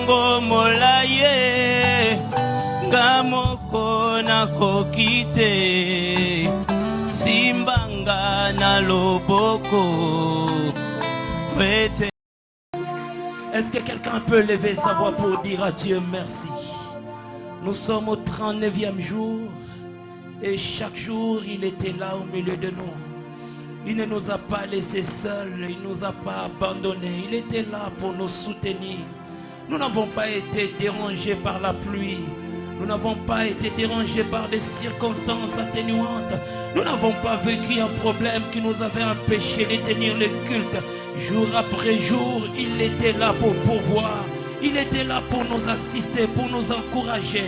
Molongo molaye Ngamoko na kokite Simbanga na loboko Wete. Est-ce que quelqu'un peut lever sa voix pour dire à Dieu merci? Nous sommes au 39e jour et chaque jour il était là au milieu de nous. Il ne nous a pas laissés seuls, il ne nous a pas abandonnés, il était là pour nous soutenir. Nous n'avons pas été dérangés par la pluie, nous n'avons pas été dérangés par des circonstances atténuantes, nous n'avons pas vécu un problème qui nous avait empêché de tenir le culte. Jour après jour, il était là pour pourvoir, il était là pour nous assister, pour nous encourager.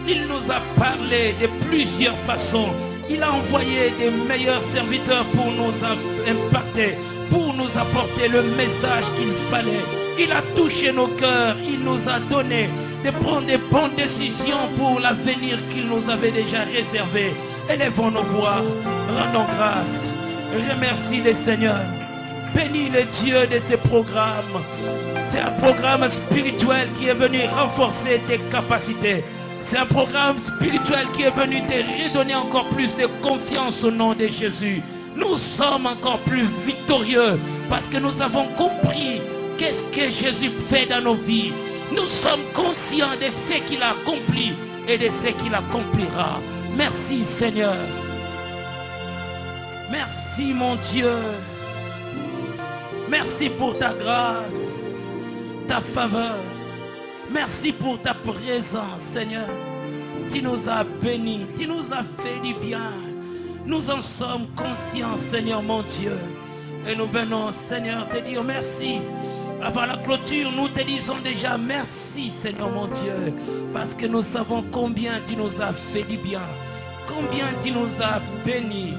Il nous a parlé de plusieurs façons. Il a envoyé des meilleurs serviteurs pour nous impacter, pour nous apporter le message qu'il fallait. Il a touché nos cœurs, il nous a donné de prendre des bonnes décisions pour l'avenir qu'il nous avait déjà réservé. Élevons nos voix, rendons grâce, remercie le Seigneur. Bénis le Dieu de ce programme. C'est un programme spirituel qui est venu renforcer tes capacités. C'est un programme spirituel qui est venu te redonner encore plus de confiance au nom de Jésus. Nous sommes encore plus victorieux parce que nous avons compris qu'est-ce que Jésus fait dans nos vies. Nous sommes conscients de ce qu'il a accompli et de ce qu'il accomplira. Merci Seigneur. Merci mon Dieu. Merci pour ta grâce, ta faveur. Merci pour ta présence, Seigneur. Tu nous as bénis, tu nous as fait du bien. Nous en sommes conscients, Seigneur mon Dieu. Et nous venons, Seigneur, te dire merci. Avant la clôture, nous te disons déjà merci, Seigneur mon Dieu. Parce que nous savons combien tu nous as fait du bien. Combien tu nous as bénis.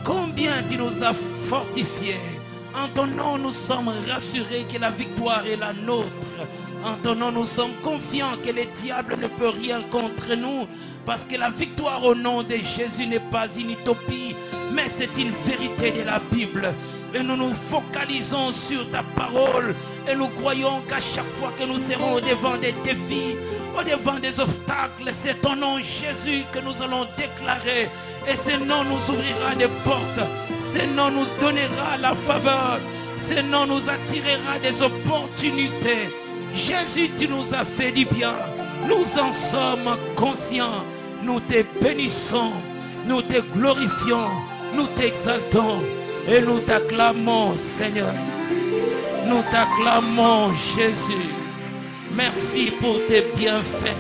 Combien tu nous as fortifiés. En ton nom, nous sommes rassurés que la victoire est la nôtre. En ton nom, nous sommes confiants que le diable ne peut rien contre nous. Parce que la victoire au nom de Jésus n'est pas une utopie, mais c'est une vérité de la Bible. Et nous nous focalisons sur ta parole. Et nous croyons qu'à chaque fois que nous serons au devant des défis, au devant des obstacles, c'est ton nom Jésus que nous allons déclarer. Et ce nom nous ouvrira des portes. Ce nom nous donnera la faveur. Ce nom nous attirera des opportunités. Jésus, tu nous as fait du bien. Nous en sommes conscients. Nous te bénissons. Nous te glorifions. Nous t'exaltons. Et nous t'acclamons, Seigneur. Nous t'acclamons, Jésus. Merci pour tes bienfaits.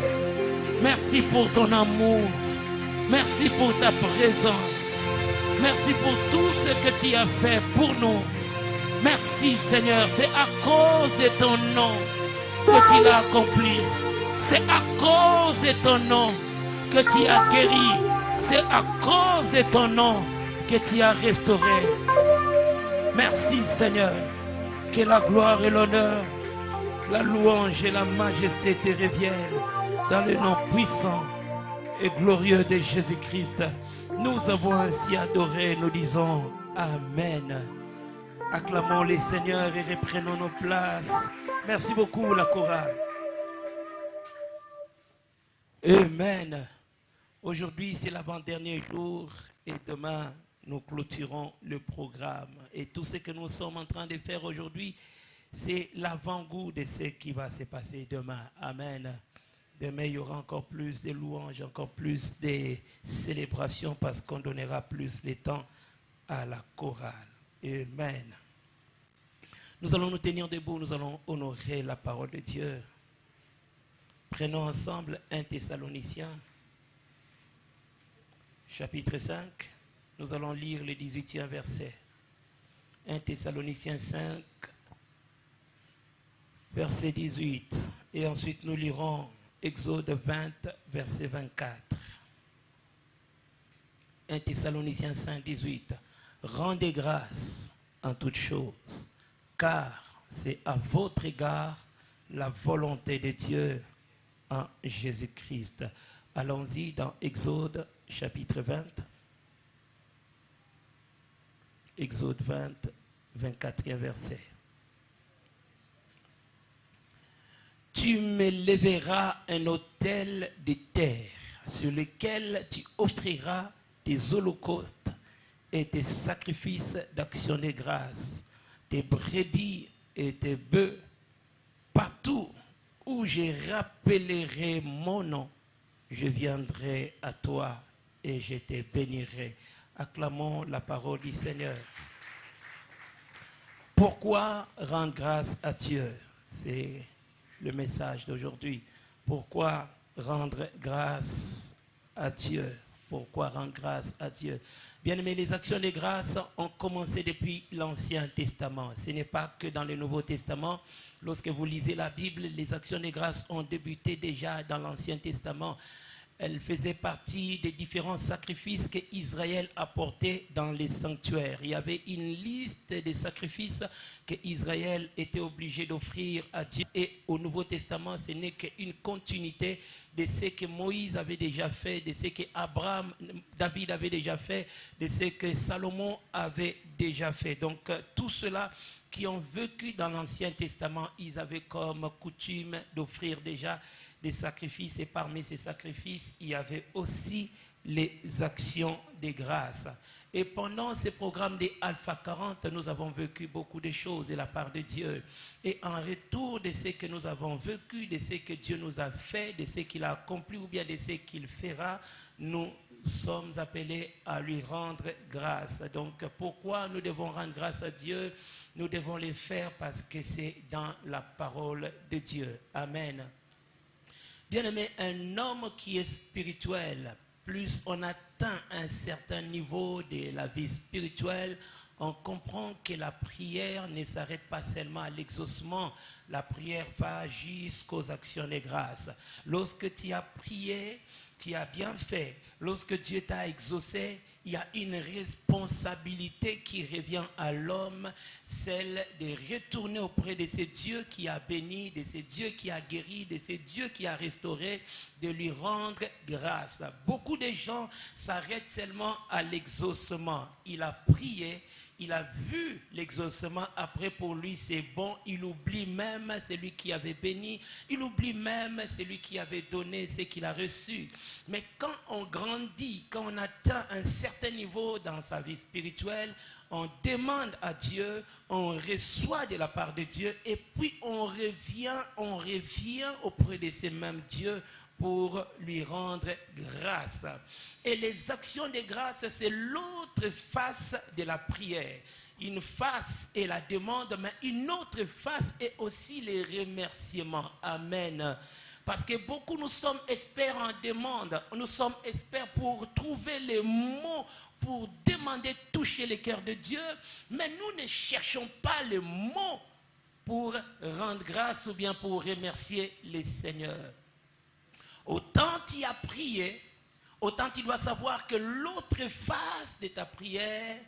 Merci pour ton amour. Merci pour ta présence. Merci pour tout ce que tu as fait pour nous. Merci Seigneur, c'est à cause de ton nom que tu l'as accompli. C'est à cause de ton nom que tu as guéri. C'est à cause de ton nom que tu as restauré. Merci Seigneur, que la gloire et l'honneur, la louange et la majesté te reviennent dans le nom puissant et glorieux de Jésus-Christ. Nous avons ainsi adoré, nous disons Amen. Acclamons les Seigneurs et reprenons nos places. Merci beaucoup la chorale. Amen. Aujourd'hui c'est l'avant-dernier jour et demain nous clôturons le programme. Et tout ce que nous sommes en train de faire aujourd'hui, c'est l'avant-goût de ce qui va se passer demain. Amen. Demain, il y aura encore plus de louanges, encore plus de célébrations parce qu'on donnera plus de temps à la chorale. Amen. Nous allons nous tenir debout, nous allons honorer la parole de Dieu. Prenons ensemble 1 Thessaloniciens, chapitre 5. Nous allons lire le 18e verset. 1 Thessaloniciens 5, verset 18. Et ensuite, nous lirons Exode 20, verset 24. 1 Thessaloniciens 5, 18. Rendez grâce en toutes choses, car c'est à votre égard la volonté de Dieu en Jésus-Christ. Allons-y dans Exode chapitre 20. Exode 20, 24e verset. tu m'élèveras un autel de terre sur lequel tu offriras tes holocaustes et tes sacrifices d'action de grâce, tes brebis et tes bœufs, partout où je rappellerai mon nom, je viendrai à toi et je te bénirai. Acclamons la parole du Seigneur. Pourquoi rendre grâce à Dieu? C'est le message d'aujourd'hui. Pourquoi rendre grâce à Dieu? Pourquoi rendre grâce à Dieu? Bien-aimés, les actions de grâce ont commencé depuis l'Ancien Testament. Ce n'est pas que dans le Nouveau Testament. Lorsque vous lisez la Bible, les actions de grâce ont débuté déjà dans l'Ancien Testament. Elles faisaient partie des différents sacrifices qu'Israël apportait dans les sanctuaires. Il y avait une liste des sacrifices qu'Israël était obligé d'offrir à Dieu. Et au Nouveau Testament, ce n'est qu'une continuité de ce que Moïse avait déjà fait, de ce que David avait déjà fait, de ce que Salomon avait déjà fait. Donc, tout cela qui ont vécu dans l'Ancien Testament, ils avaient comme coutume d'offrir déjà des sacrifices, et parmi ces sacrifices, il y avait aussi les actions de grâce. Et pendant ce programme des Alpha 40, nous avons vécu beaucoup de choses de la part de Dieu. Et en retour de ce que nous avons vécu, de ce que Dieu nous a fait, de ce qu'il a accompli ou bien de ce qu'il fera, nous sommes appelés à lui rendre grâce. Donc pourquoi nous devons rendre grâce à Dieu? Nous devons le faire parce que c'est dans la parole de Dieu. Amen. Bien-aimé, un homme qui est spirituel, plus on atteint un certain niveau de la vie spirituelle, on comprend que la prière ne s'arrête pas seulement à l'exaucement. La prière va jusqu'aux actions de grâce. Lorsque tu as prié, tu as bien fait. Lorsque Dieu t'a exaucé, il y a une responsabilité qui revient à l'homme, celle de retourner auprès de ce Dieu qui a béni, de ce Dieu qui a guéri, de ce Dieu qui a restauré, de lui rendre grâce. Beaucoup de gens s'arrêtent seulement à l'exaucement. Il a prié, il a vu l'exaucement, après pour lui c'est bon, il oublie même celui qui avait béni, il oublie même celui qui avait donné ce qu'il a reçu. Mais quand on grandit, quand on atteint un certain niveau dans sa vie spirituelle, on demande à Dieu, on reçoit de la part de Dieu et puis on revient auprès de ces mêmes dieux pour lui rendre grâce. Et les actions de grâce, c'est l'autre face de la prière. Une face est la demande, mais une autre face est aussi les remerciements. Amen. Parce que beaucoup, nous sommes experts en demande. Nous sommes experts pour trouver les mots, pour demander, toucher le cœur de Dieu. Mais nous ne cherchons pas les mots pour rendre grâce ou bien pour remercier le Seigneur. Autant tu as prié, autant tu dois savoir que l'autre face de ta prière,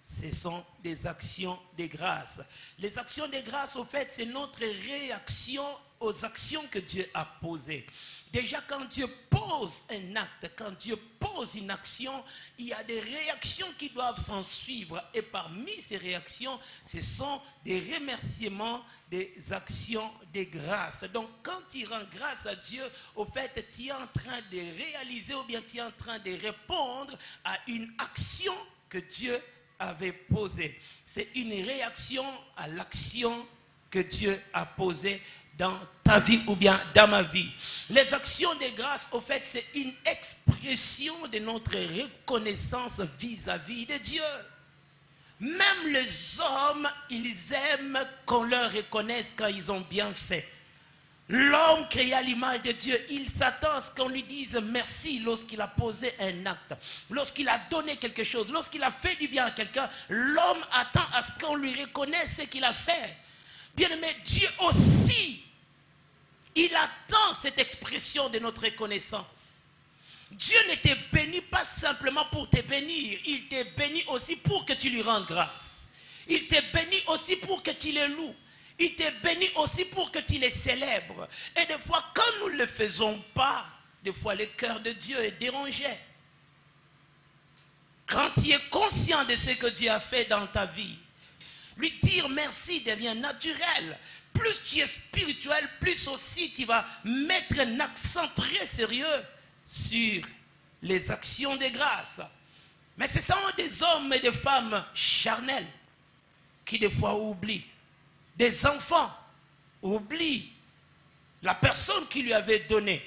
ce sont des actions de grâce. Les actions de grâce, au fait, c'est notre réaction aux actions que Dieu a posées. Déjà, quand Dieu pose un acte, quand Dieu pose une action, il y a des réactions qui doivent s'en suivre. Et parmi ces réactions, ce sont des remerciements, des actions de grâce. Donc, quand tu rends grâce à Dieu, au fait, tu es en train de réaliser ou bien tu es en train de répondre à une action que Dieu avait posée. C'est une réaction à l'action que Dieu a posée dans ta vie ou bien dans ma vie. Les actions de grâce, au fait, c'est une expression de notre reconnaissance vis-à-vis de Dieu. Même les hommes, ils aiment qu'on leur reconnaisse quand ils ont bien fait. L'homme créé à l'image de Dieu, il s'attend à ce qu'on lui dise merci lorsqu'il a posé un acte, lorsqu'il a donné quelque chose, lorsqu'il a fait du bien à quelqu'un. L'homme attend à ce qu'on lui reconnaisse ce qu'il a fait. Bien-aimé, Dieu aussi, il attend cette expression de notre reconnaissance. Dieu ne te bénit pas simplement pour te bénir, il te bénit aussi pour que tu lui rendes grâce. Il te bénit aussi pour que tu le loues. Il te bénit aussi pour que tu les célèbres. Et des fois, quand nous ne le faisons pas, des fois le cœur de Dieu est dérangé. Quand tu es conscient de ce que Dieu a fait dans ta vie, lui dire merci devient naturel. plus tu es spirituel, plus aussi tu vas mettre un accent très sérieux sur les actions de grâce. Mais ce sont des hommes et des femmes charnels qui des fois oublient. Des enfants oublient la personne qui lui avait donné.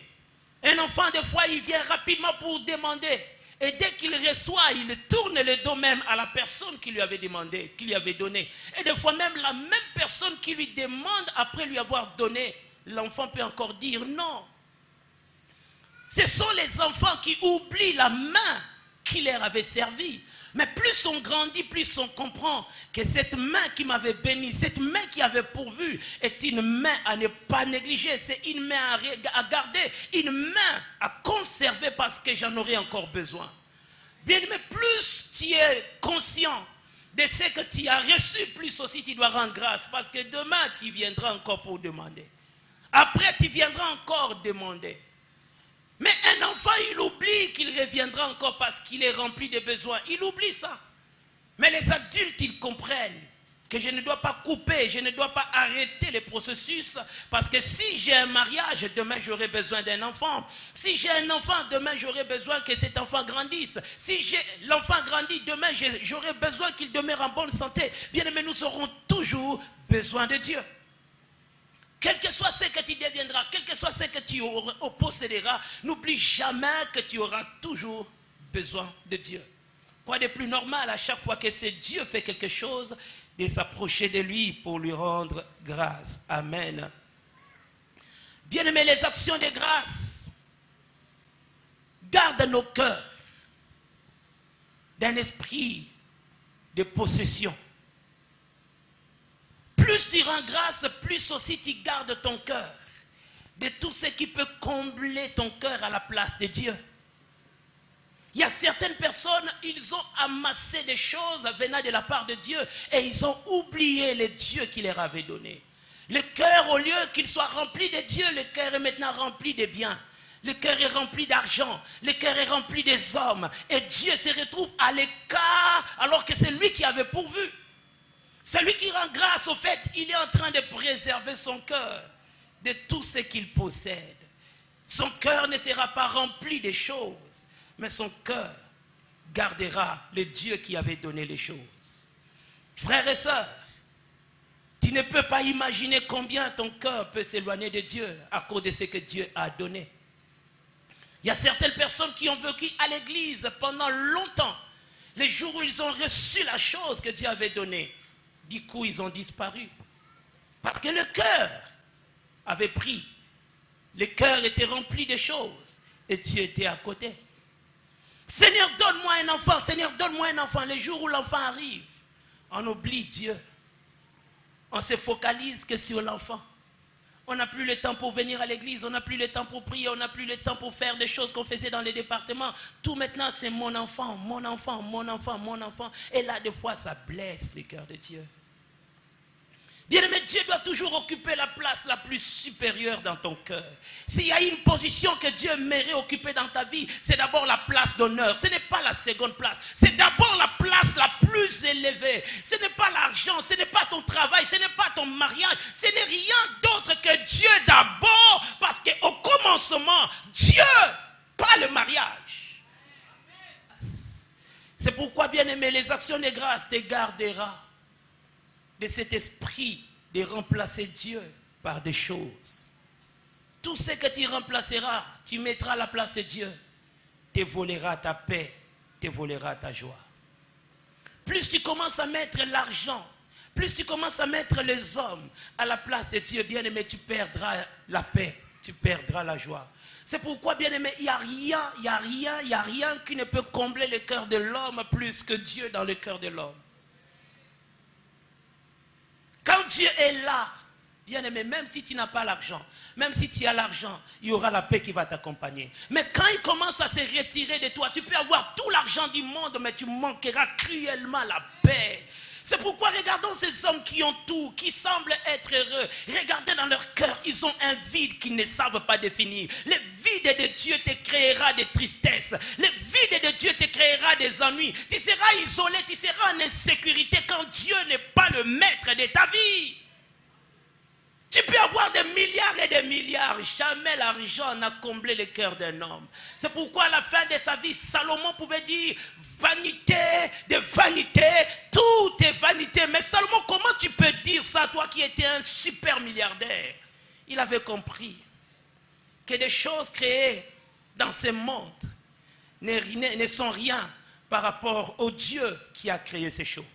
Un enfant, des fois, il vient rapidement pour demander. Et dès qu'il reçoit, il tourne le dos même à la personne qui lui avait demandé, qui lui avait donné. Et des fois même, la même personne qui lui demande, après lui avoir donné, l'enfant peut encore dire non. Ce sont les enfants qui oublient la main qui leur avait servi. Mais plus on grandit, plus on comprend que cette main qui m'avait béni, cette main qui avait pourvu, est une main à ne pas négliger. C'est une main à garder, une main à conserver parce que j'en aurai encore besoin. Bien aimé, plus tu es conscient de ce que tu as reçu, plus aussi tu dois rendre grâce. Parce que demain, tu viendras encore pour demander. Après, tu viendras encore demander. Mais un enfant, il oublie qu'il reviendra encore parce qu'il est rempli de besoins. Il oublie ça. Mais les adultes, ils comprennent que je ne dois pas couper, je ne dois pas arrêter le processus. Parce que si j'ai un mariage, demain j'aurai besoin d'un enfant. Si j'ai un enfant, demain j'aurai besoin que cet enfant grandisse. Si l'enfant grandit, demain j'aurai besoin qu'il demeure en bonne santé. Bien aimé, nous aurons toujours besoin de Dieu. Quel que soit ce que tu deviendras, quel que soit ce que tu posséderas, n'oublie jamais que tu auras toujours besoin de Dieu. Quoi de plus normal à chaque fois que c'est Dieu fait quelque chose, de s'approcher de lui pour lui rendre grâce. Amen. Bien-aimés, les actions de grâce gardent nos cœurs d'un esprit de possession. Plus tu rends grâce, plus aussi tu gardes ton cœur de tout ce qui peut combler ton cœur à la place de Dieu. Il y a certaines personnes, ils ont amassé des choses venant de la part de Dieu et ils ont oublié le Dieu qui leur avait donné. Le cœur, au lieu qu'il soit rempli de Dieu, le cœur est maintenant rempli de biens. Le cœur est rempli d'argent, le cœur est rempli des hommes. Et Dieu se retrouve à l'écart alors que c'est lui qui avait pourvu. Celui qui rend grâce, au fait, il est en train de préserver son cœur de tout ce qu'il possède. Son cœur ne sera pas rempli de choses, mais son cœur gardera le Dieu qui avait donné les choses. Frères et sœurs, tu ne peux pas imaginer combien ton cœur peut s'éloigner de Dieu à cause de ce que Dieu a donné. Il y a certaines personnes qui ont vécu à l'église pendant longtemps, les jours où ils ont reçu la chose que Dieu avait donnée. Du coup, ils ont disparu. Parce que le cœur avait pris. Le cœur était rempli de choses. Et Dieu était à côté. Seigneur, donne-moi un enfant. Seigneur, donne-moi un enfant. Le jour où l'enfant arrive, on oublie Dieu. On se focalise que sur l'enfant. On n'a plus le temps pour venir à l'église. On n'a plus le temps pour prier. On n'a plus le temps pour faire des choses qu'on faisait dans les départements. Tout maintenant, c'est mon enfant, mon enfant, mon enfant, mon enfant. Et là, des fois, ça blesse le cœur de Dieu. Bien-aimé, Dieu doit toujours occuper la place la plus supérieure dans ton cœur. S'il y a une position que Dieu mérite occuper dans ta vie, c'est d'abord la place d'honneur. Ce n'est pas la seconde place. C'est d'abord la place la plus élevée. Ce n'est pas l'argent, ce n'est pas ton travail, ce n'est pas ton mariage. Ce n'est rien d'autre que Dieu d'abord. Parce qu'au commencement, Dieu, pas le mariage. C'est pourquoi, bien-aimé, les actions de grâce te gardera de cet esprit de remplacer Dieu par des choses. Tout ce que tu remplaceras, tu mettras à la place de Dieu, te volera ta paix, te volera ta joie. Plus tu commences à mettre l'argent, plus tu commences à mettre les hommes à la place de Dieu, bien-aimé, tu perdras la paix, tu perdras la joie. C'est pourquoi, bien-aimé, il n'y a rien qui ne peut combler le cœur de l'homme plus que Dieu dans le cœur de l'homme. Quand Dieu est là, bien-aimé, même si tu n'as pas l'argent, même si tu as l'argent, il y aura la paix qui va t'accompagner. Mais quand il commence à se retirer de toi, tu peux avoir tout l'argent du monde, mais tu manqueras cruellement la paix. C'est pourquoi regardons ces hommes qui ont tout, qui semblent être heureux. Regardez dans leur cœur, ils ont un vide qu'ils ne savent pas définir. Le vide de Dieu te créera des tristesses. Le vide de Dieu te créera des ennuis. Tu seras isolé, tu seras en insécurité quand Dieu n'est pas le maître de ta vie. milliards et des milliards, jamais l'argent n'a comblé le cœur d'un homme. C'est pourquoi à la fin de sa vie, Salomon pouvait dire vanité de vanité, tout est vanité. Mais Salomon, comment tu peux dire ça, toi qui étais un super milliardaire? Il avait compris que des choses créées dans ce monde ne sont rien par rapport au Dieu qui a créé ces choses.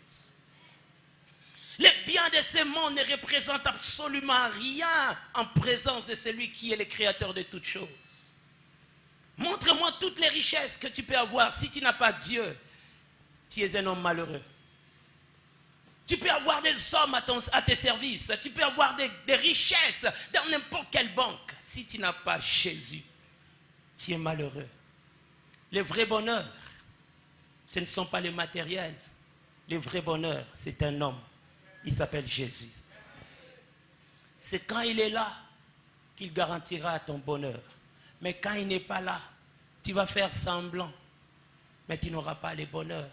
Les biens de ce monde ne représentent absolument rien en présence de celui qui est le créateur de toutes choses. Montre-moi toutes les richesses que tu peux avoir. Si tu n'as pas Dieu, tu es un homme malheureux. Tu peux avoir des hommes à tes services. Tu peux avoir des richesses dans n'importe quelle banque. Si tu n'as pas Jésus, tu es malheureux. Le vrai bonheur, ce ne sont pas les matériels. Le vrai bonheur, c'est un homme. Il s'appelle Jésus. C'est quand il est là qu'il garantira ton bonheur. Mais quand il n'est pas là, tu vas faire semblant. Mais tu n'auras pas le bonheur.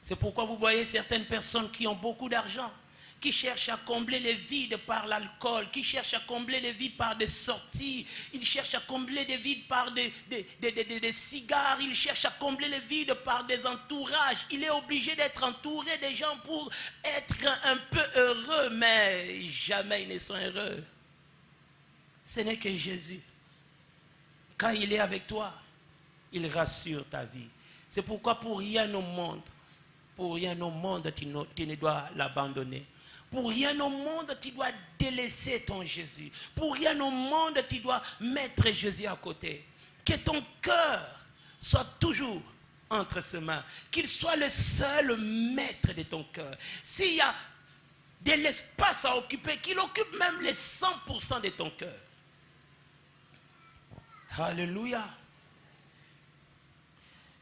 C'est pourquoi vous voyez certaines personnes qui ont beaucoup d'argent, qui cherchent à combler les vides par l'alcool, qui cherchent à combler les vides par des sorties, ils cherchent à combler des vides par des cigares, ils cherchent à combler les vides par des entourages. Il est obligé d'être entouré des gens pour être un peu heureux, mais jamais ils ne sont heureux. Ce n'est que Jésus. Quand il est avec toi, il rassure ta vie. C'est pourquoi pour rien au monde, tu ne dois l'abandonner. Pour rien au monde, tu dois délaisser ton Jésus. Pour rien au monde, tu dois mettre Jésus à côté. Que ton cœur soit toujours entre ses mains. Qu'il soit le seul maître de ton cœur. S'il y a de l'espace à occuper, qu'il occupe même les 100% de ton cœur. Alléluia.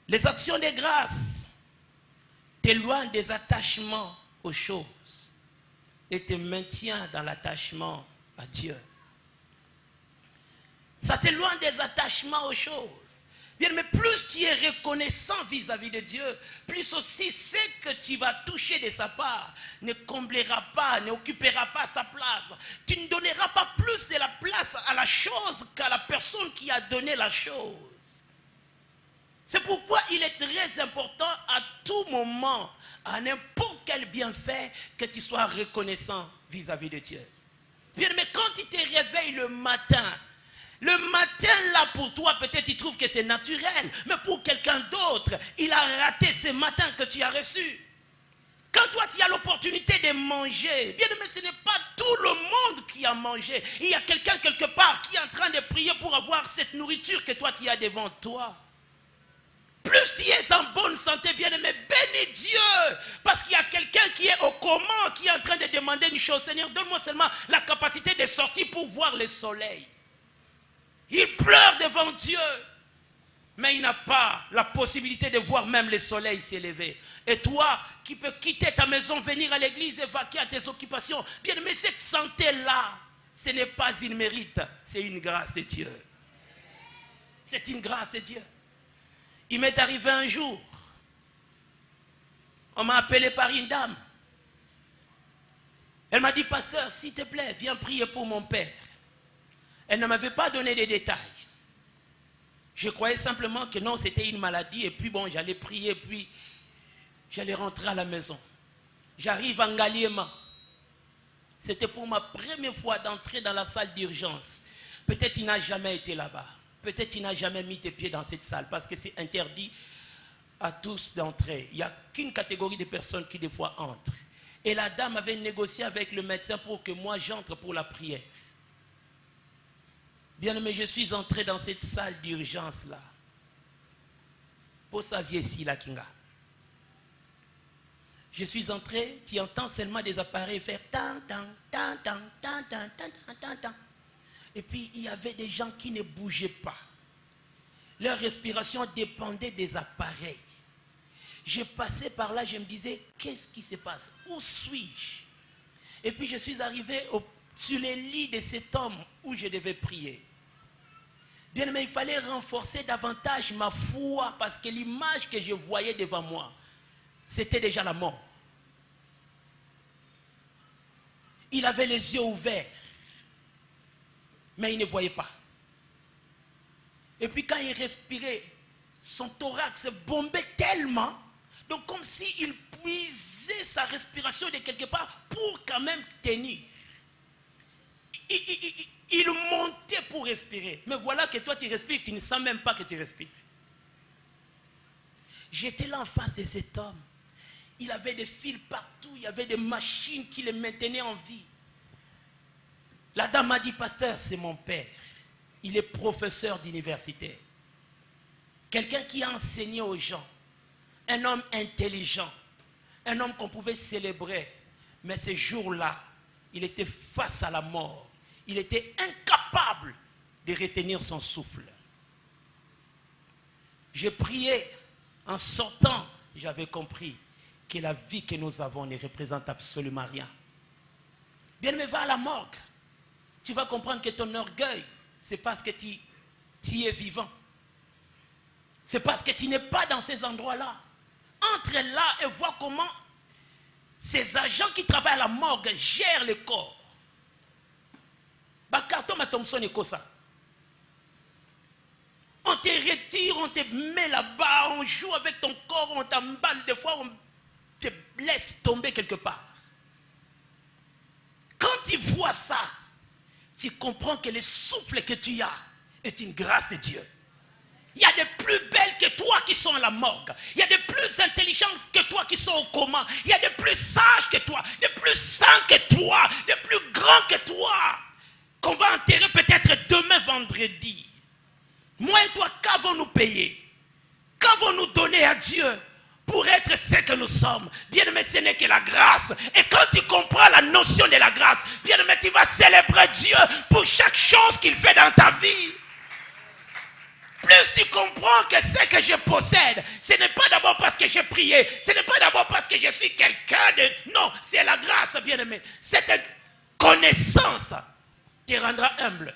Les actions de grâce t'éloignent des attachements aux choses et te maintient dans l'attachement à Dieu. Ça t'éloigne des attachements aux choses. Bien, mais plus tu es reconnaissant vis-à-vis de Dieu, plus aussi ce que tu vas toucher de sa part ne comblera pas, ne occupera pas sa place. Tu ne donneras pas plus de la place à la chose qu'à la personne qui a donné la chose. C'est pourquoi il est très important à tout moment, à n'importe quel bienfait, que tu sois reconnaissant vis-à-vis de Dieu. Bien, mais quand tu te réveilles le matin là pour toi, peut-être tu trouves que c'est naturel, mais pour quelqu'un d'autre, il a raté ce matin que tu as reçu. Quand toi tu as l'opportunité de manger, bien, mais ce n'est pas tout le monde qui a mangé. Il y a quelqu'un quelque part qui est en train de prier pour avoir cette nourriture que toi tu as devant toi. Plus tu es en bonne santé, bien-aimé, bénis Dieu. Parce qu'il y a quelqu'un qui est au coma, qui est en train de demander une chose. Seigneur, donne-moi seulement la capacité de sortir pour voir le soleil. Il pleure devant Dieu. Mais il n'a pas la possibilité de voir même le soleil s'élever. Et toi, qui peux quitter ta maison, venir à l'église et vaquer à tes occupations. Bien-aimé, cette santé-là, ce n'est pas une mérite, c'est une grâce de Dieu. C'est une grâce de Dieu. Il m'est arrivé un jour, on m'a appelé par une dame. Elle m'a dit, pasteur, s'il te plaît, viens prier pour mon père. Elle ne m'avait pas donné de détails. Je croyais simplement que non, c'était une maladie, et puis bon, j'allais prier, puis j'allais rentrer à la maison. J'arrive en Ngaliema. C'était pour ma première fois d'entrer dans la salle d'urgence. Peut-être il n'a jamais été là-bas. Peut-être tu n'as jamais mis tes pieds dans cette salle parce que c'est interdit à tous d'entrer. Il n'y a qu'une catégorie de personnes qui des fois entrent. Et la dame avait négocié avec le médecin pour que moi j'entre pour la prière. Bien aimé, je suis entré dans cette salle d'urgence là. Pour sa vie ici, la Kinga. Je suis entré, tu entends seulement des appareils faire tan tan tan tan tan tan tan tan tan. Et puis, il y avait des gens qui ne bougeaient pas. Leur respiration dépendait des appareils. Je passais par là, je me disais, qu'est-ce qui se passe? Où suis-je? Et puis, je suis arrivé sur les lits de cet homme où je devais prier. Bien aimé, il fallait renforcer davantage ma foi parce que l'image que je voyais devant moi, c'était déjà la mort. Il avait les yeux ouverts. mais il ne voyait pas. Et puis quand il respirait, son thorax bombait tellement, donc comme s'il puisait sa respiration de quelque part pour quand même tenir. Il montait pour respirer. Mais voilà que toi tu respires, tu ne sens même pas que tu respires. J'étais là en face de cet homme. Il avait des fils partout, il y avait des machines qui le maintenaient en vie. La dame m'a dit, pasteur, c'est mon père. Il est professeur d'université. Quelqu'un qui a enseigné aux gens. Un homme intelligent. Un homme qu'on pouvait célébrer. Mais ce jour-là, il était face à la mort. Il était incapable de retenir son souffle. J'ai prié. En sortant, j'avais compris que la vie que nous avons ne représente absolument rien. Bien-aimé, va à la morgue. Tu vas comprendre que ton orgueil, c'est parce que tu es vivant. C'est parce que tu n'es pas dans ces endroits-là. Entre là et vois comment ces agents qui travaillent à la morgue gèrent le corps. Carton Thompson et ça. On te retire, on te met là-bas, on joue avec ton corps, on t'emballe, des fois on te laisse tomber quelque part. Quand tu vois ça, tu comprends que le souffle que tu as est une grâce de Dieu. Il y a des plus belles que toi qui sont à la morgue. Il y a des plus intelligentes que toi qui sont au coma. Il y a des plus sages que toi, des plus saints que toi, des plus grands que toi, qu'on va enterrer peut-être demain vendredi. Moi et toi, qu'avons-nous payé? Qu'avons-nous donné à Dieu pour être ce que nous sommes? Bien-aimé, ce n'est que la grâce. Et quand tu comprends la notion de la grâce, bien-aimé, tu vas célébrer Dieu pour chaque chose qu'il fait dans ta vie. Plus tu comprends que ce que je possède, ce n'est pas d'abord parce que j'ai prié, ce n'est pas d'abord parce que je suis quelqu'un de... Non, c'est la grâce, bien-aimé. Cette connaissance te rendra humble.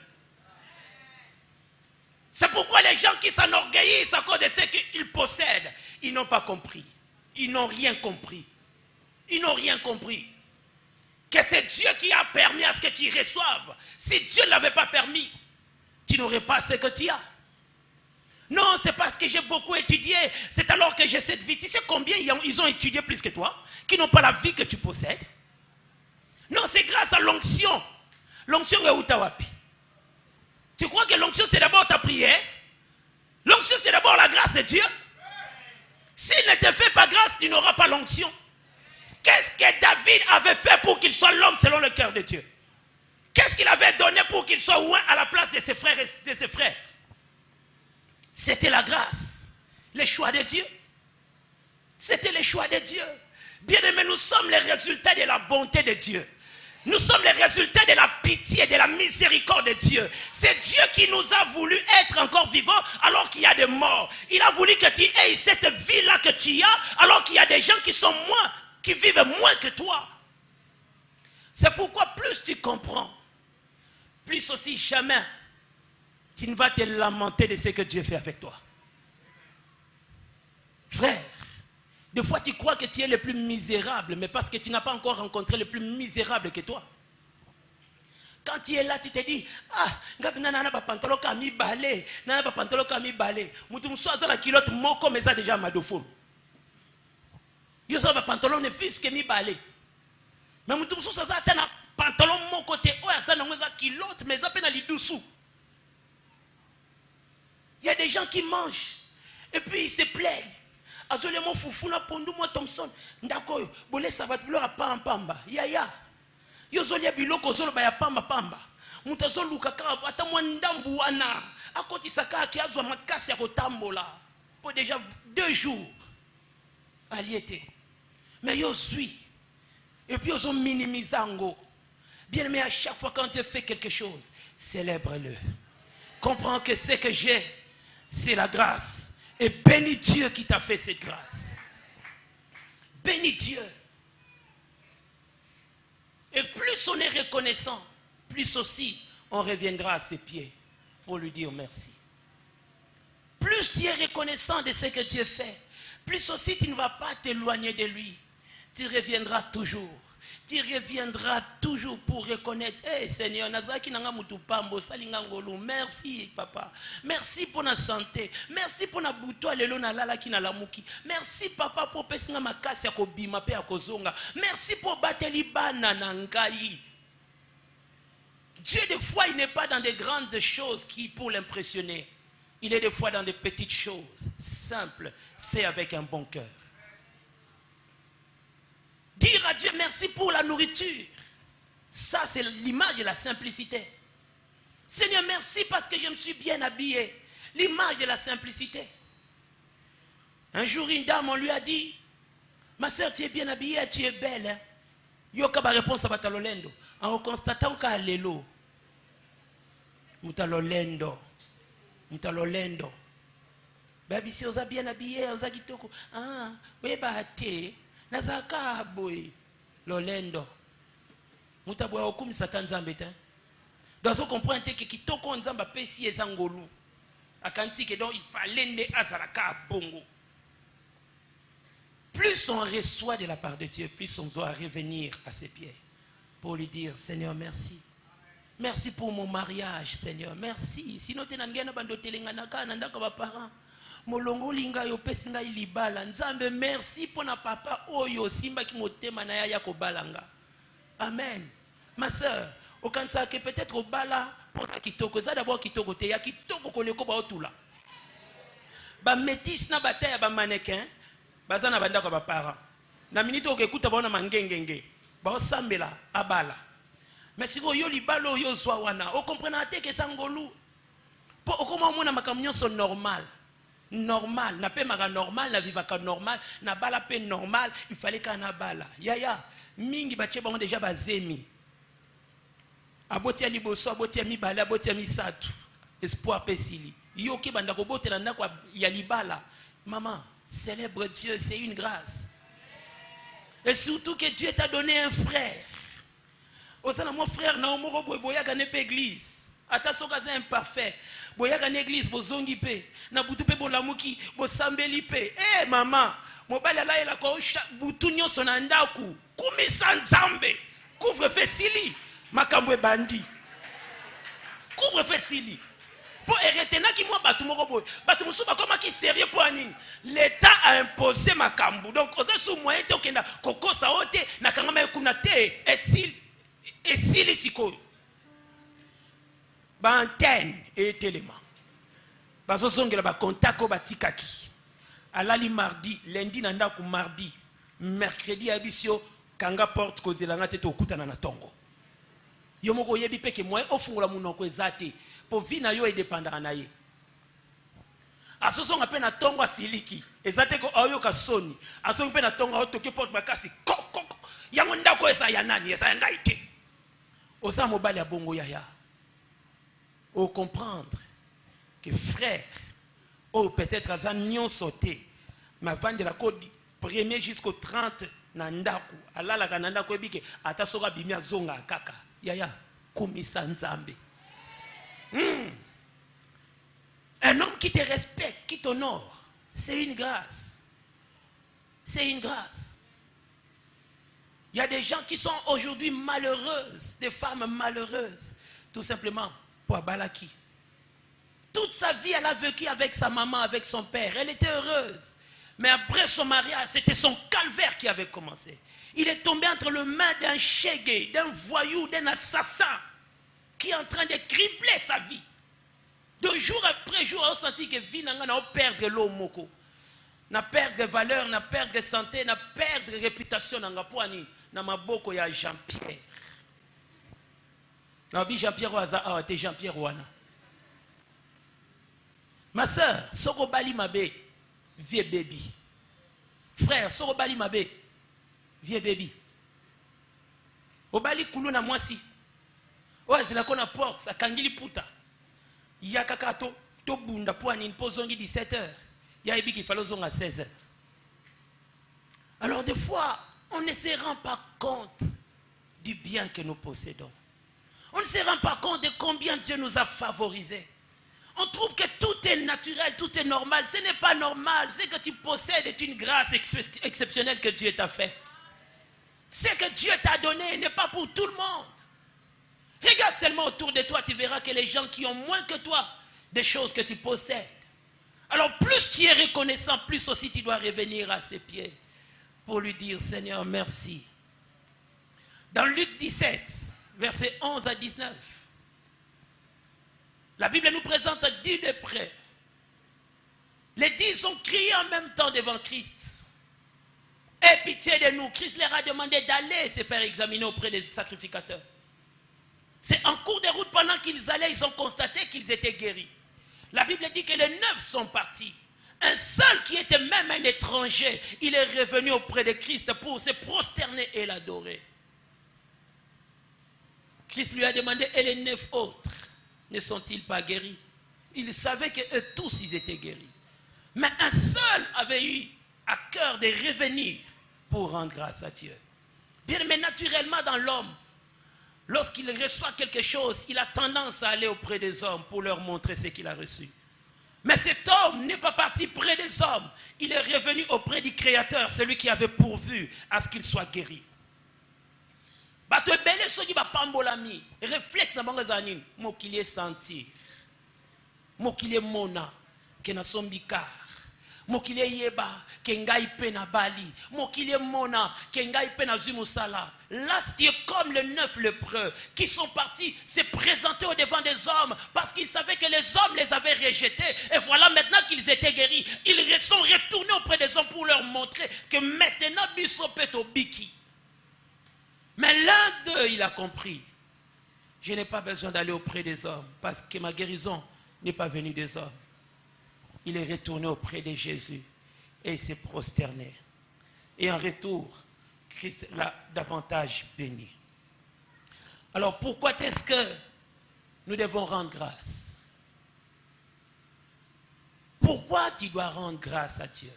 C'est pourquoi les gens qui s'enorgueillissent à cause de ce qu'ils possèdent, ils n'ont pas compris. Ils n'ont rien compris. Ils n'ont rien compris. Que c'est Dieu qui a permis à ce que tu reçoives. Si Dieu ne l'avait pas permis, tu n'aurais pas ce que tu as. Non, c'est parce que j'ai beaucoup étudié. C'est alors que j'ai cette vie. Tu sais combien ils ont étudié plus que toi, qui n'ont pas la vie que tu possèdes? Non, c'est grâce à l'onction. L'onction est Utawapi. Tu crois que l'onction c'est d'abord ta prière? L'onction c'est d'abord la grâce de Dieu? S'il ne te fait pas grâce, tu n'auras pas l'onction. Qu'est-ce que David avait fait pour qu'il soit l'homme selon le cœur de Dieu? Qu'est-ce qu'il avait donné pour qu'il soit loin à la place de ses frères? C'était la grâce. Le choix de Dieu. C'était le choix de Dieu. Bien-aimés, nous sommes les résultats de la bonté de Dieu. Nous sommes les résultats de la pitié, de la miséricorde de Dieu. C'est Dieu qui nous a voulu être encore vivants alors qu'il y a des morts. Il a voulu que tu aies cette vie-là que tu as alors qu'il y a des gens qui vivent moins que toi. C'est pourquoi plus tu comprends, plus aussi jamais tu ne vas te lamenter de ce que Dieu fait avec toi. Frère, des fois tu crois que tu es le plus misérable, mais parce que tu n'as pas encore rencontré le plus misérable que toi. Quand tu es là, tu te dis, nana ba pantalon kami balé, nana ba pantalon kami balé. Mutum soaza la kilote moko meza déjà madofo. Yo sa ba pantalon ne fils que mi balé. Mais mutum soaza tana pantalon moko te oya sa na ngeza kilote meza pe na lidusu. Il y a des gens qui mangent et puis ils se plaignent. Azole mo fufuna pondu mo Thompson ndakoyo bole sabat bilo apa pamba yaya yozolia biloko zolo ba ya pamba mutazoluka ka ata mo ndambu wana akoti saka ki azwa makasi ya kotambola pour déjà 2 jours aliété mais yo suis et puis yozo minimizango. Bien aimé, à chaque fois quand tu fais quelque chose, célèbre-le. Comprends que ce que j'ai, c'est la grâce. Et bénis Dieu qui t'a fait cette grâce. Bénis Dieu. Et plus on est reconnaissant, plus aussi on reviendra à ses pieds pour lui dire merci. Plus tu es reconnaissant de ce que Dieu fait, plus aussi tu ne vas pas t'éloigner de lui. Tu reviendras toujours. Tu reviendras toujours pour reconnaître, hey Seigneur, merci papa. Merci pour la santé. Merci pour la boutoua lelo na lala ki na lamuki. Merci papa pour pesinga makasi ya kobima pe ya kozonga. Merci pour bateli bana na ngai. Dieu des fois il n'est pas dans des grandes choses qui pour l'impressionner. Il est des fois dans des petites choses simples, faites avec un bon cœur. Dire à Dieu merci pour la nourriture. Ça, c'est l'image de la simplicité. Seigneur, merci parce que je me suis bien habillé. L'image de la simplicité. Un jour, une dame, on lui a dit, ma soeur, tu es bien habillée, tu es belle. Hein? Yoka ba réponse à Batalolendo. En constatant qu'à l'élo. Mutalolendo. Mutalolendo. Baby, si on a bien habillé, on a dit, ah, oui, bah, nazaka boy lolendo mutabwa okumi satan nzambe te donc on comprend que kitoko nzamba pesi ezangolu akanti que donc il fallait ne azaraka bongo. Plus on reçoit de la part de Dieu, plus on doit revenir à ses pieds pour lui dire Seigneur merci. Merci pour mon mariage Seigneur, merci. Sinon tu n'angena bando telenganaka nandaka ba parents. Molongo linga yo pesinga ilibala nzambe merci pour na papa oyo simba ki motema na ya kobalanga. Amen. Ma sœur, okansa que peut-être obala pour ça kitoko za d'abord kitoko te ya kitoko koleko ba otula. Ba métis na bataya ba mannequin bazana banda ko ba parents. Na minute okekuta ba na mangengenge ba osambela abala. Mais si yo libalo yo zwa wana, o comprendre te que sangolu. Po okoma mona makamnyo so normal. Normal, na pe maka normal, na vivaka normal, na bala pe normal, il fallait qu'on a bala. Yaya, mingi bache bango déjà bazemi. Abotia liboso, abotia mi bala, abotia mi satu. Espoir pesili. Yoki banda ko bote na ndako ya libala. Maman, célèbre Dieu, c'est une grâce. Et surtout que Dieu t'a donné un frère. Osana mon frère na omoro boya gane pe église. Ata soka c'est imparfait. Boyaka na église bozongi pe na butu pe bolamuki bosambeli pe eh maman mobali ala ela ko butu nyonso na ndaku kumisa nzambe couvre-feu sili makambo e bandi couvre-feu sili po eretena ki mwa batu moko boy batu musu bakoma ki sérieux po anini l'état a imposé makambo donc oza sou moyen te okenda kokosa ote na kangama ekuna te esili sikoyo ba antenne et élément bazo songela ba contako batikaki alali mardi lundi nanda ku mardi mercredi abisio kanga porte kozelanga te okutana na tongo yo moko yebi peke moye ofungula munoko ezate po vina yo edependant na ye asosonga pe na tongo asiliki ezate ko ayo kasoni asonga pe na tongo otoke porte bakasi koko yango ndako esa ya nani esa ngai te osa mobali ya bongo yaya. Au comprendre que frère, ou peut-être à Zagnon sauté, ma vente de la côte du 1er jusqu'au 30 nandaku, ala la kanandaku ebike, atasoka bimia zonga kaka, yaya, kumisa nzambe. Un homme qui te respecte, qui t'honore, c'est une grâce. C'est une grâce. Il y a des gens qui sont aujourd'hui malheureuses, des femmes malheureuses, tout simplement. Pour Balaki. Toute sa vie, elle a vécu avec sa maman, avec son père. Elle était heureuse. Mais après son mariage, c'était son calvaire qui avait commencé. Il est tombé entre les mains d'un chégué, d'un voyou, d'un assassin qui est en train de cribler sa vie. De jour après jour, on a senti que vie n'a pas perdre l'eau moko. N'a perdre valeur, n'a perdre santé, n'a perdre réputation n'a pas na maboko ya Jean-Pierre. Jean-Pierre Ouaza, t'es Jean-Pierre Ouana. Ma soeur, Soro Bali Mabe, vieux baby. Frère, Soro Bali Mabe, vieux baby. Obali Koulouna Mwasi. Oazila kona porte, sa kangili puta. Yakaka to bunda poani, posongi 17h. Yaebi qu'il fallait zonga 16h. Alors des fois, on ne se rend pas compte du bien que nous possédons. On ne se rend pas compte de combien Dieu nous a favorisés. On trouve que tout est naturel, tout est normal. Ce n'est pas normal. Ce que tu possèdes est une grâce exceptionnelle que Dieu t'a faite. Ce que Dieu t'a donné n'est pas pour tout le monde. Regarde seulement autour de toi, tu verras que les gens qui ont moins que toi, des choses que tu possèdes. Alors plus tu es reconnaissant, plus aussi tu dois revenir à ses pieds pour lui dire, Seigneur, merci. Dans Luc 17, versets 11 à 19, la Bible nous présente 10 de près. Les 10 ont crié en même temps devant Christ. Aie pitié de nous. Christ leur a demandé d'aller se faire examiner auprès des sacrificateurs. C'est en cours de route, pendant qu'ils allaient, ils ont constaté qu'ils étaient guéris. La Bible dit que les 9 sont partis. Un seul qui était même un étranger, il est revenu auprès de Christ pour se prosterner et l'adorer. Christ lui a demandé, et les 9 autres, ne sont-ils pas guéris? Il savait qu'eux tous, ils étaient guéris. Mais un seul avait eu à cœur de revenir pour rendre grâce à Dieu. Bien, mais naturellement dans l'homme, lorsqu'il reçoit quelque chose, il a tendance à aller auprès des hommes pour leur montrer ce qu'il a reçu. Mais cet homme n'est pas parti près des hommes. Il est revenu auprès du Créateur, celui qui avait pourvu à ce qu'il soit guéri. Réflexe dans le mot qu'il est senti, mot qu'il est mona, qu'il a son bicard. Mokile yeba kengai pena bali mokile mona kengai pena zumusala. Là c'est comme les 9 lépreux qui sont partis se présenter au devant des hommes parce qu'ils savaient que les hommes les avaient rejetés, et voilà maintenant qu'ils étaient guéris, ils sont retournés auprès des hommes pour leur montrer que maintenant biso peto biki. Mais l'un d'eux, il a compris, je n'ai pas besoin d'aller auprès des hommes parce que ma guérison n'est pas venue des hommes. Il est retourné auprès de Jésus et il s'est prosterné. Et en retour, Christ l'a davantage béni. Alors pourquoi est-ce que nous devons rendre grâce? Pourquoi tu dois rendre grâce à Dieu?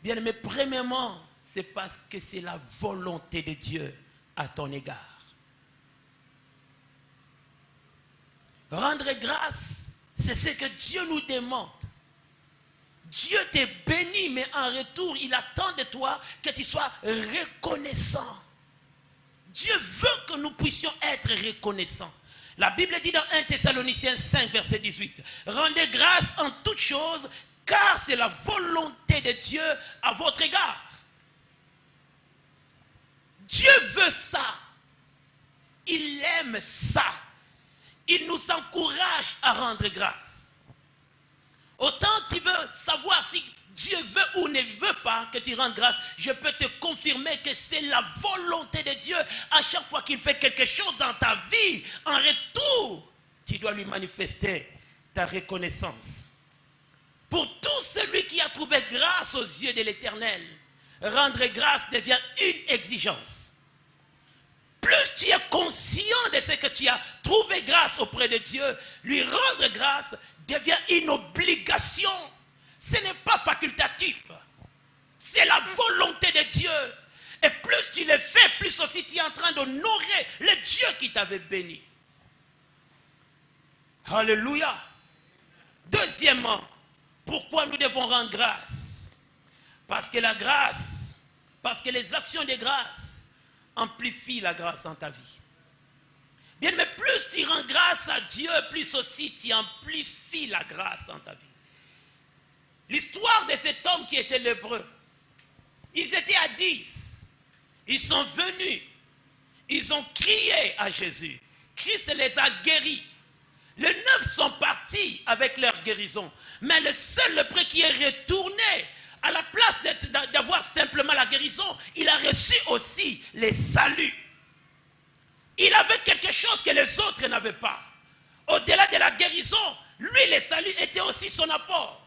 Bien aimé, premièrement, c'est parce que c'est la volonté de Dieu à ton égard. Rendre grâce, c'est ce que Dieu nous demande. Dieu t'est béni, mais en retour, il attend de toi que tu sois reconnaissant. Dieu veut que nous puissions être reconnaissants. La Bible dit dans 1 Thessaloniciens 5, verset 18, « Rendez grâce en toutes choses, car c'est la volonté de Dieu à votre égard. » Dieu veut ça. Il aime ça. Il nous encourage à rendre grâce. Autant tu veux savoir si Dieu veut ou ne veut pas que tu rendes grâce, je peux te confirmer que c'est la volonté de Dieu. À chaque fois qu'il fait quelque chose dans ta vie, en retour, tu dois lui manifester ta reconnaissance. Pour tout celui qui a trouvé grâce aux yeux de l'Éternel, rendre grâce devient une exigence. Plus tu es conscient de ce que tu as trouvé grâce auprès de Dieu, lui rendre grâce devient une obligation. Ce n'est pas facultatif. C'est la volonté de Dieu. Et plus tu le fais, plus aussi tu es en train d'honorer le Dieu qui t'avait béni. Alléluia. Deuxièmement, pourquoi nous devons rendre grâce? Parce que la grâce, parce que les actions de grâce amplifie la grâce en ta vie. Bien, mais plus tu rends grâce à Dieu, plus aussi tu amplifies la grâce en ta vie. L'histoire de cet homme qui était lépreux, ils étaient à 10. Ils sont venus. Ils ont crié à Jésus. Christ les a guéris. Les 9 sont partis avec leur guérison. Mais le seul lépreux qui est retourné, à la place d'avoir simplement la guérison, il a reçu aussi les saluts. Il avait quelque chose que les autres n'avaient pas. Au-delà de la guérison, lui, les saluts étaient aussi son apport.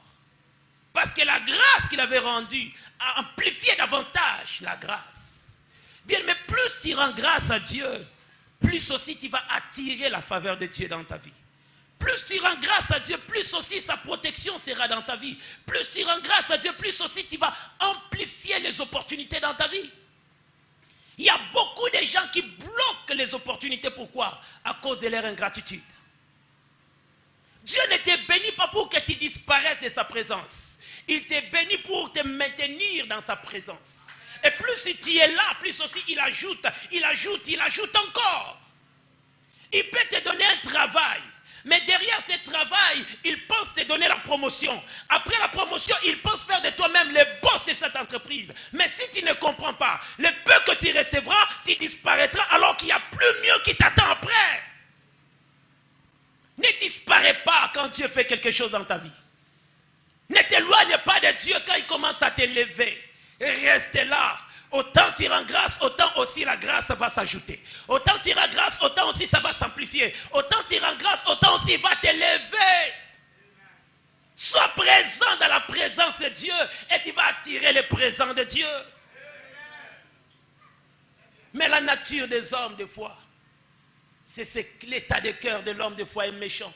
Parce que la grâce qu'il avait rendue a amplifié davantage la grâce. Bien, mais plus tu rends grâce à Dieu, plus aussi tu vas attirer la faveur de Dieu dans ta vie. Plus tu rends grâce à Dieu, plus aussi sa protection sera dans ta vie. Plus tu rends grâce à Dieu, plus aussi tu vas amplifier les opportunités dans ta vie. Il y a beaucoup de gens qui bloquent les opportunités. Pourquoi? À cause de leur ingratitude. Dieu ne te bénit pas pour que tu disparaisses de sa présence. Il te bénit pour te maintenir dans sa présence. Et plus tu es là, plus aussi il ajoute encore. Il peut te donner un travail. Mais derrière ce travail, il pense te donner la promotion. Après la promotion, il pense faire de toi-même le boss de cette entreprise. Mais si tu ne comprends pas, le peu que tu recevras, tu disparaîtras alors qu'il y a plus mieux qui t'attend après. Ne disparais pas quand Dieu fait quelque chose dans ta vie. Ne t'éloigne pas de Dieu quand il commence à t'élever. Reste là. Autant tu rends grâce, autant aussi la grâce va s'ajouter. Autant tu rends grâce, autant aussi ça va s'amplifier. Autant tu rends grâce, autant aussi il va t'élever. Sois présent dans la présence de Dieu et tu vas attirer le présent de Dieu. Mais la nature des hommes, des fois, c'est l'état de cœur de l'homme, des fois, est méchant.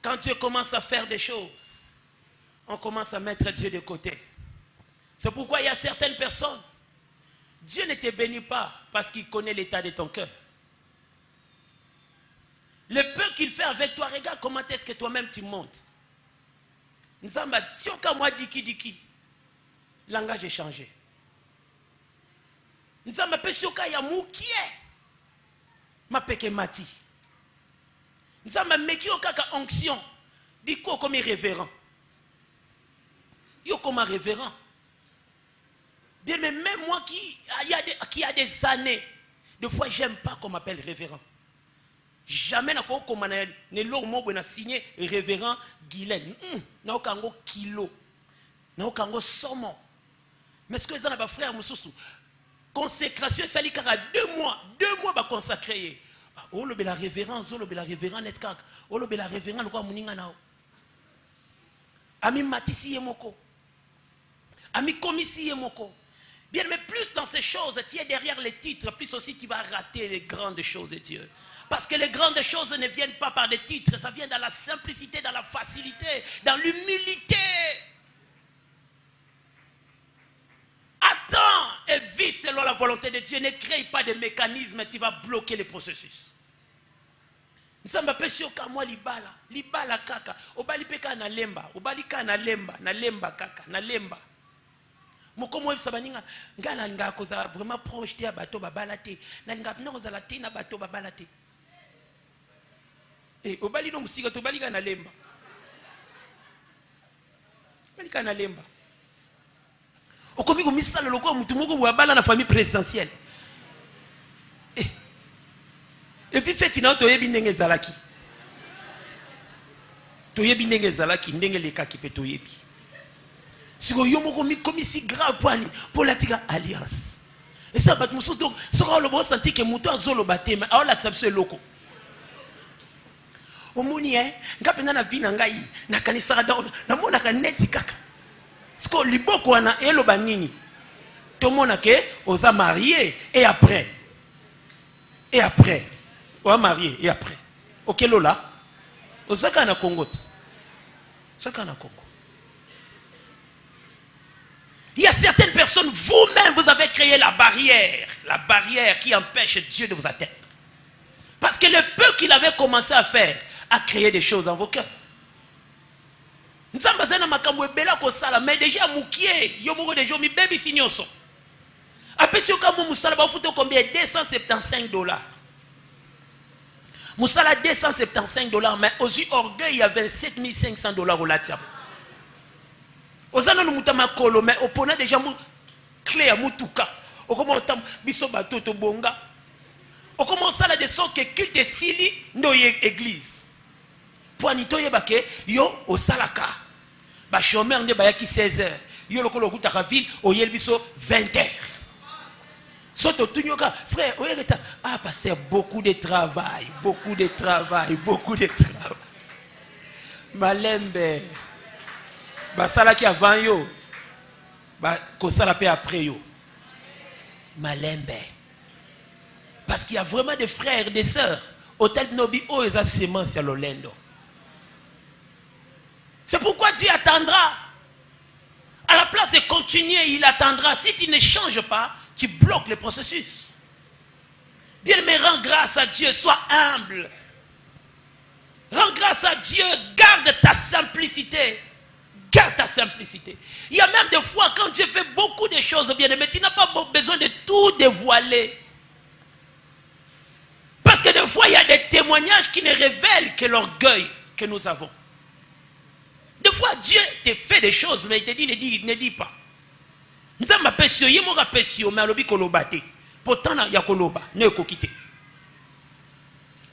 Quand Dieu commence à faire des choses, on commence à mettre Dieu de côté. C'est pourquoi il y a certaines personnes, Dieu ne te bénit pas parce qu'il connaît l'état de ton cœur. Le peu qu'il fait avec toi, regarde comment est-ce que toi-même tu montes. Nzamba, si on moi diki, langage est changé. Nzamba, pesioka ya mukie, ma peke mati. Nzamba, meki okaka onction, diko comme révérend. Yo comme révérend. Bien, mais même moi qui a des années, des fois j'aime pas qu'on m'appelle révérend. Jamais n'a pas comme ne l'homme n'a signé révérend Guylaine. N'a aucun kilo, n'a aucun sommon. Mais ce que les gens frère Moussoussou, consécration ça li kaka 2 mois va consacrer. Oh le la révérence, oh le la révérence net kaka, oh le la révérence le quoi muninga nao. Ami matisi yemoko, ami komisi yemoko. Bien, mais plus dans ces choses, tu es derrière les titres, plus aussi tu vas rater les grandes choses de Dieu. Parce que les grandes choses ne viennent pas par des titres, ça vient dans la simplicité, dans la facilité, dans l'humilité. Attends et vis selon la volonté de Dieu. Ne crée pas de mécanismes, tu vas bloquer le processus. Nous sommes peu sûrs qu'à moi, libala kaka, obali peka na lemba, obali ka na lemba kaka, na lemba. Mokomo sabaninga ngala nga koza vraiment proche de bateau babalate na nga pina koza la tina bateau babalate obali no musika to balika na lemba balika na lemba okomi ko misala lokwa mutu moko bwabala na famille présidentielle et puis fait ina to yebi ndenge zalaki ndenge lekaki pe to yebi. Si vous avez commis si grave pour la alliance. Et ça, donc, si vous avez senti que vous avez baptême, alors l'acception est loco. Au moni, quand on a vu Nangaï, na kanisa na mona kaneti kaka. Ce que liboko na elo banini. Tout le monde a que osa marié et après. On a marié et après. OK lola. Osaka na Congo. Osaka na Congo. Il y a certaines personnes, vous-même, vous avez créé la barrière qui empêche Dieu de vous atteindre. Parce que le peu qu'il avait commencé à faire a créé des choses dans vos cœurs. Mais déjà, moukié, yomoro de jomi baby signoso. Après, si vous moussala, vous foutez combien? $275. Moussala $275, mais aux yeux orgueil, il y a $27 500 au latin. Ozana no mutama kolo mais opona déjà mu clé à mutuka okoma tam biso bato to bonga okoma sala de sorte que culte sili ndo église poani to yebake yo osalaka ba chômeur nde bayaki 16h yo lokolo kutaka ville oyel biso 20h soto tunyoka frère oyeta passer beaucoup de travail malembe basala qui avant yo kosala pe après yo malembe parce qu'il y a vraiment des frères et des sœurs hôtel nobi o eza semence ya lolendo. C'est pourquoi Dieu attendra. À la place de continuer, il attendra. Si tu ne changes pas, tu bloques le processus. Bien, mais rends grâce à Dieu, sois humble. Rends grâce à Dieu, garde ta simplicité. Garde ta simplicité. Il y a même des fois quand Dieu fait beaucoup de choses, bien aimé, tu n'as pas besoin de tout dévoiler. Parce que des fois, il y a des témoignages qui ne révèlent que l'orgueil que nous avons. Des fois, Dieu te fait des choses, mais il te dit, ne dis pas. Nous avons apprécié, il y a apprécié, mais il y a pourtant, il y a koloba, ne ko quitter.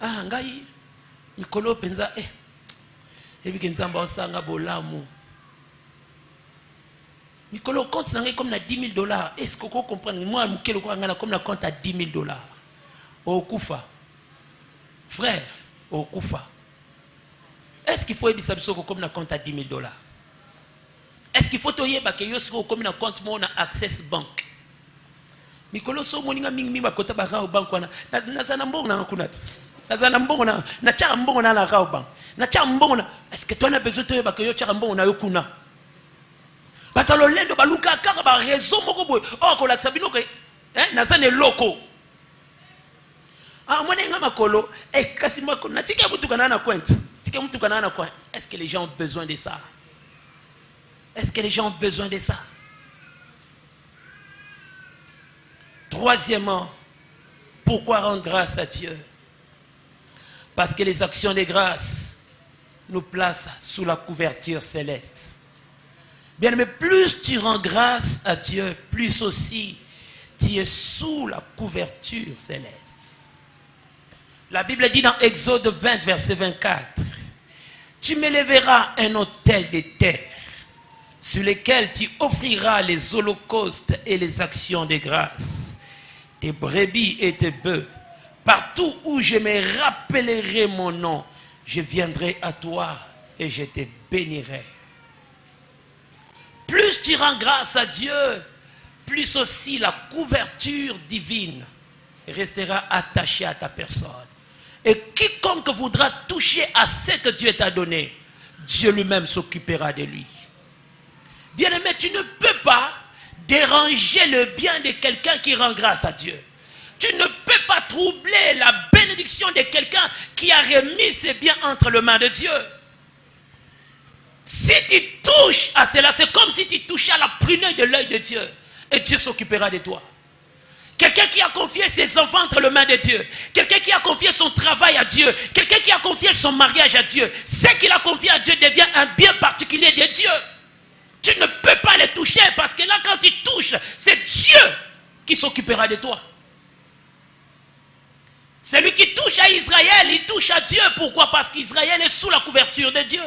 Ah, ngai, mikolo penza, et puis nzamba osanga bolamu. Mikolo compte comme na $10,000. Est-ce que vous comprenez? Moi, mukelo ko ngana comme na compte à $10,000. Au Koufa. Frère, au Koufa. Est-ce qu'il faut ebisa biso comme na compte à $10,000? Est-ce qu'il faut toyeba ke yosko comme na compte mo na Access Bank? Mikolo so moninga mingi bakota ba ra bank wana. Na zana mbongo na kunat. Na zana mbongo na cha mbongo na la ra bank. Na cha mbongo na est-ce que toi na besoin toyeba ke yo cha mbongo na yo kuna? Batalo lendo baluka kaka ba réseau moko boy. Oh ko la sabino ke na zana loko. Ah moi nga makolo kasi makolo na tika mutu kana na kwent. Tika mutu kana na kwent. Est-ce que les gens ont besoin de ça? Est-ce que les gens ont besoin de ça? Troisièmement, pourquoi rendre grâce à Dieu? Parce que les actions de grâce nous placent sous la couverture céleste. Bien, mais plus tu rends grâce à Dieu, plus aussi tu es sous la couverture céleste. La Bible dit dans Exode 20, verset 24, « Tu m'élèveras un autel de terre, sur lequel tu offriras les holocaustes et les actions de grâce, tes brebis et tes bœufs. Partout où je me rappellerai mon nom, je viendrai à toi et je te bénirai. » Plus tu rends grâce à Dieu, plus aussi la couverture divine restera attachée à ta personne. Et quiconque voudra toucher à ce que Dieu t'a donné, Dieu lui-même s'occupera de lui. Bien-aimé, tu ne peux pas déranger le bien de quelqu'un qui rend grâce à Dieu. Tu ne peux pas troubler la bénédiction de quelqu'un qui a remis ses biens entre les mains de Dieu. Si tu touches à cela, c'est comme si tu touchais à la prunelle de l'œil de Dieu. Et Dieu s'occupera de toi. Quelqu'un qui a confié ses enfants entre les mains de Dieu. Quelqu'un qui a confié son travail à Dieu. Quelqu'un qui a confié son mariage à Dieu. Ce qu'il a confié à Dieu devient un bien particulier de Dieu. Tu ne peux pas les toucher parce que là, quand tu touches, c'est Dieu qui s'occupera de toi. Celui qui touche à Israël, il touche à Dieu. Pourquoi? Parce qu'Israël est sous la couverture de Dieu.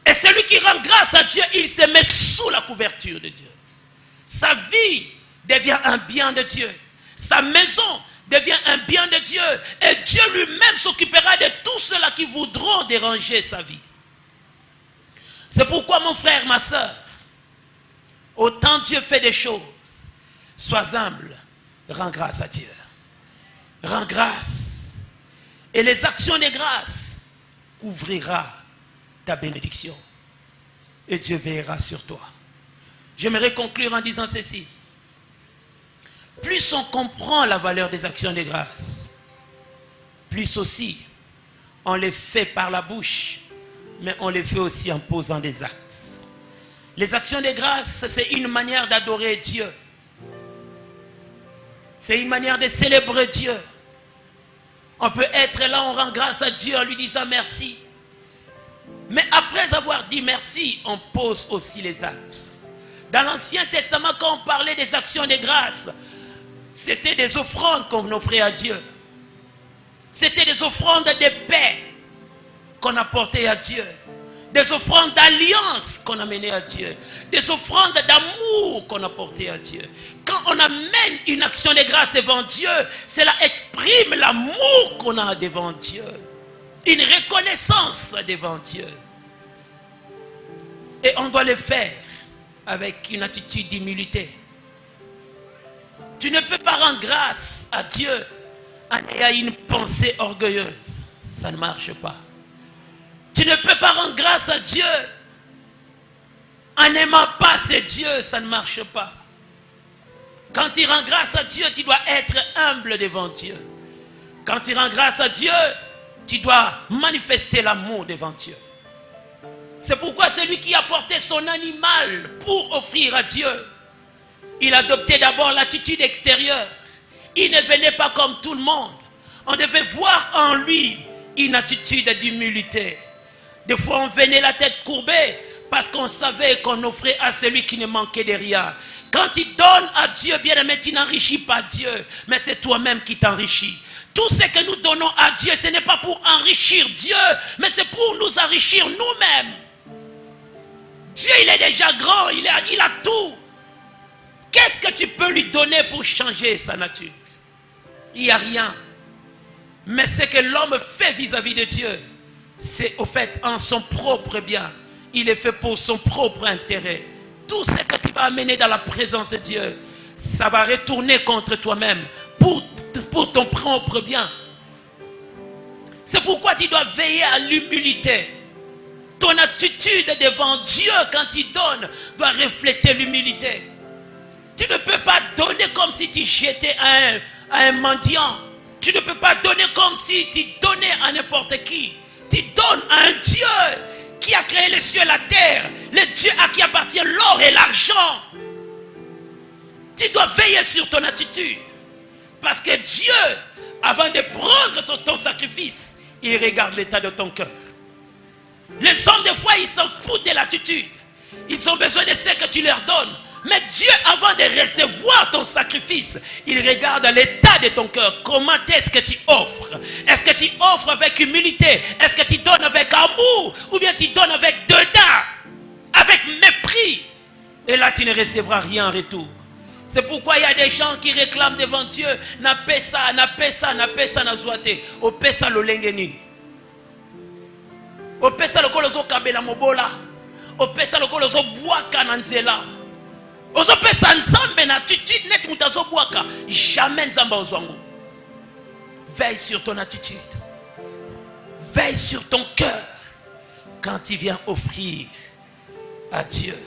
Et celui qui rend grâce à Dieu, il se met sous la couverture de Dieu. Sa vie devient un bien de Dieu. Sa maison devient un bien de Dieu. Et Dieu lui-même s'occupera de tous ceux-là qui voudront déranger sa vie. C'est pourquoi mon frère, ma soeur, autant Dieu fait des choses, sois humble, rends grâce à Dieu. Rends grâce. Et les actions de grâce couvrira ta bénédiction. Et Dieu veillera sur toi. J'aimerais conclure en disant ceci. Plus on comprend la valeur des actions de grâce, plus aussi on les fait par la bouche, mais on les fait aussi en posant des actes. Les actions de grâce, c'est une manière d'adorer Dieu. C'est une manière de célébrer Dieu. On peut être là, on rend grâce à Dieu en lui disant merci. Mais après avoir dit merci, on pose aussi les actes. Dans l'Ancien Testament, quand on parlait des actions de grâce, c'était des offrandes qu'on offrait à Dieu. C'était des offrandes de paix qu'on apportait à Dieu. Des offrandes d'alliance qu'on amenait à Dieu. Des offrandes d'amour qu'on apportait à Dieu. Quand on amène une action de grâce devant Dieu, cela exprime l'amour qu'on a devant Dieu. Une reconnaissance devant Dieu. Et on doit le faire avec une attitude d'humilité. Tu ne peux pas rendre grâce à Dieu en ayant une pensée orgueilleuse. Ça ne marche pas. Tu ne peux pas rendre grâce à Dieu en n'aimant pas ce Dieu. Ça ne marche pas. Quand tu rends grâce à Dieu, tu dois être humble devant Dieu. Quand tu rends grâce à Dieu, tu dois manifester l'amour devant Dieu. C'est pourquoi celui qui a porté son animal pour offrir à Dieu, il adoptait d'abord l'attitude extérieure. Il ne venait pas comme tout le monde. On devait voir en lui une attitude d'humilité. Des fois, on venait la tête courbée parce qu'on savait qu'on offrait à celui qui ne manquait de rien. Quand il donne à Dieu, bien aimé, tu n'enrichis pas Dieu, mais c'est toi-même qui t'enrichis. Tout ce que nous donnons à Dieu, ce n'est pas pour enrichir Dieu, mais c'est pour nous enrichir nous-mêmes. Dieu, il est déjà grand, il a tout. Qu'est-ce que tu peux lui donner pour changer sa nature? Il n'y a rien. Mais ce que l'homme fait vis-à-vis de Dieu, c'est au fait en son propre bien. Il est fait pour son propre intérêt. Tout ce que tu vas amener dans la présence de Dieu, ça va retourner contre toi-même pour ton propre bien. C'est pourquoi tu dois veiller à l'humilité. Ton attitude devant Dieu quand il donne doit refléter l'humilité. Tu ne peux pas donner comme si tu jetais à un mendiant. Tu ne peux pas donner comme si tu donnais à n'importe qui. Tu donnes à un Dieu qui a créé les cieux et la terre. Le Dieu à qui appartient l'or et l'argent. Tu dois veiller sur ton attitude. Parce que Dieu, avant de prendre ton sacrifice, il regarde l'état de ton cœur. Les hommes, des fois, ils s'en foutent de l'attitude. Ils ont besoin de ce que tu leur donnes. Mais Dieu, avant de recevoir ton sacrifice, il regarde l'état de ton cœur. Comment est-ce que tu offres? Est-ce que tu offres avec humilité? Est-ce que tu donnes avec amour? Ou bien tu donnes avec dédain? Avec mépris? Et là, tu ne recevras rien en retour. C'est pourquoi il y a des gens qui réclament devant Dieu. Na pesa, na pesa, na pesa, na zoate. O pesa lo lengeni. O pesa lo kolo zo kabela mobola. O pesa lo kolo zo buaka na nzela. Ozo pesa nzambe na attitude net mutazo buaka. Jamais nzamba ozwango. Veille sur ton attitude. Veille sur ton cœur. Quand tu viens offrir à Dieu.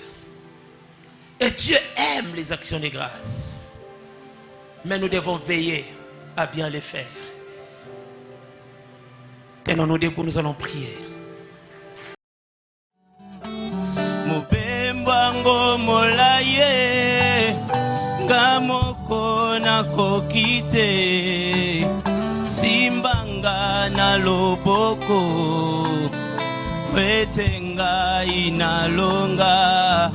Et Dieu aime les actions de grâce. Mais nous devons veiller à bien les faire. Tenons-nous debout, nous allons prier. Mupembango molaye ngamoko na kokite simbanga na loboko kwetenga inalonga